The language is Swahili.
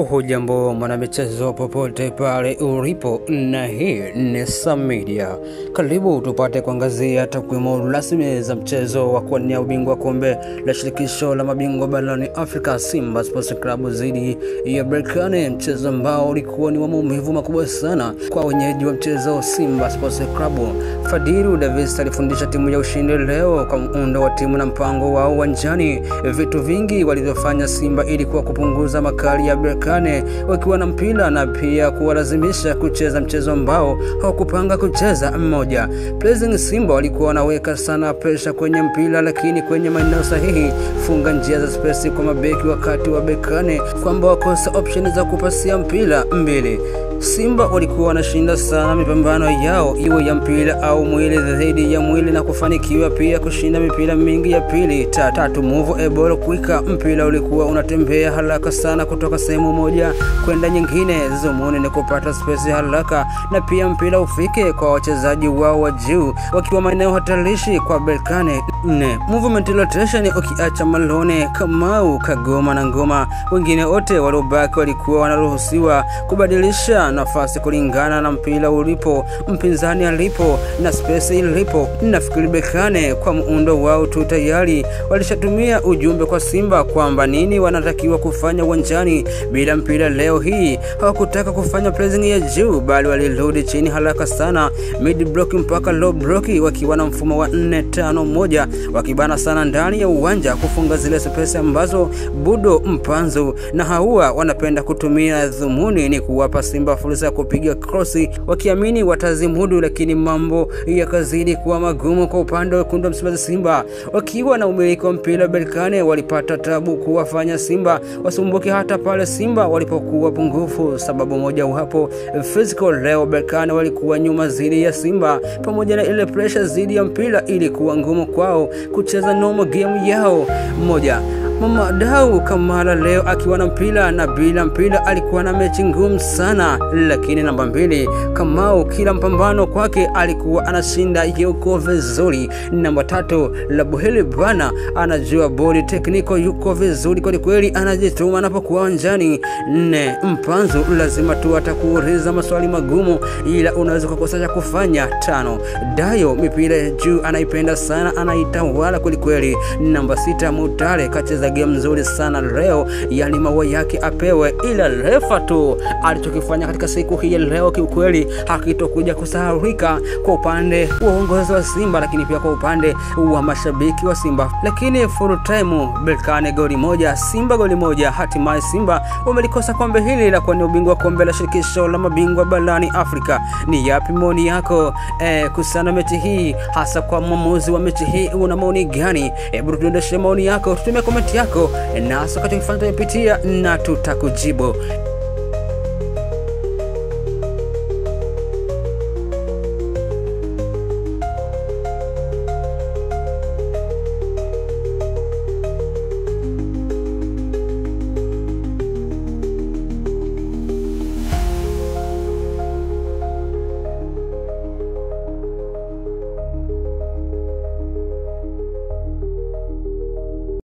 Hujambo mwanamichezo popote pale ulipo, na hii ni Sam Media. Karibu tupate kuangazia takwimu rasmi za mchezo wa kuwania ubingwa kombe la shirikisho la mabingwa barani Afrika, Simba Sports Club dhidi ya Berkane, mchezo ambao ulikuwa ni wa maumivu makubwa sana kwa wenyeji wa mchezo Simba Sports Club. Fadhili Davis alifundisha timu ya ushindi leo kwa muundo wa timu na mpango wao uwanjani. Vitu vingi walivyofanya Simba ilikuwa kupunguza makali ya Berkane wakiwa na mpira na pia kuwalazimisha kucheza mchezo ambao hawakupanga kucheza mmoja. Pleasing Simba walikuwa wanaweka sana pressure kwenye mpira, lakini kwenye maeneo sahihi, funga njia za space kwa mabeki wakati wa Berkane kwamba wakosa option za kupasia mpira mbele. Simba walikuwa wanashinda sana mipambano yao iwe ya mpira au mwili dhidi ya mwili na kufanikiwa pia kushinda mipira mingi ya pili. Tatu move ball quick, mpira ulikuwa unatembea haraka sana kutoka sehemu moja kwenda nyingine. Zumuni ni kupata space haraka na pia mpira ufike kwa wachezaji wao wa juu wakiwa maeneo hatarishi kwa Berkane. Movement rotation, ukiacha Malone, Kamau, Kagoma na Ngoma, wengine wote waliobaki walikuwa wanaruhusiwa kubadilisha nafasi kulingana na mpira ulipo, mpinzani alipo na space ilipo. Nafikiri Berkane kwa muundo wao tu tayari walishatumia ujumbe kwa Simba kwamba nini wanatakiwa kufanya uwanjani bila mpira. Leo hii hawakutaka kufanya pressing ya juu, bali walirudi chini haraka sana, mid block mpaka low block, wakiwa na mfumo wa 4-5-1, wakibana sana ndani ya uwanja kufunga zile space ambazo Budo, Mpanzu na Haua wanapenda kutumia. Dhumuni ni kuwapa Simba fursa ya kupiga crossi wakiamini watazimudu, lakini mambo yakazidi kuwa magumu kwa upande wa wekundu wa Msimbazi. Simba wakiwa na umiliki wa mpira, Berkane walipata tabu kuwafanya Simba wasumbuke hata pale Simba walipokuwa pungufu. Sababu moja hapo physical, leo Berkane walikuwa nyuma zidi ya Simba, pamoja na ile pressure zidi ya mpira ilikuwa ngumu kwao kucheza normal game yao. Moja, Mamadou Kamara leo akiwa na mpira na bila mpira alikuwa na mechi ngumu sana, lakini namba 2 Kamau kila mpambano kwake alikuwa anashinda yuko vizuri. Namba 3 Labuheli bana anajua body technical, yuko vizuri kwa kweli, anajituma anapokuwa uwanjani. 4 Mpanzu lazima tu atakuuliza maswali magumu ila unaweza kukosa cha kufanya. 5 Dayo mipira ya juu anaipenda sana, anaitawala kwa kweli. Namba 6 Mutale kacheza game nzuri sana leo, yani maua yake apewe, ila refa tu alichokifanya katika siku hii leo kiukweli hakitokuja kusahaulika kwa upande wa uongozi wa Simba, lakini pia kwa upande wa mashabiki wa Simba. Lakini full time Berkane goli moja, Simba goli moja, hatimaye Simba wamelikosa kombe hili la kuwania ubingwa kombe la shirikisho la mabingwa barani Afrika. Ni yapi maoni yako kuhusiana mechi hii, hasa kwa mwamuzi wa mechi hii? Una maoni gani? Hebu tuendeshe maoni yako, tutumie comment yako nasi tukifanya tumepitia na tutakujibu.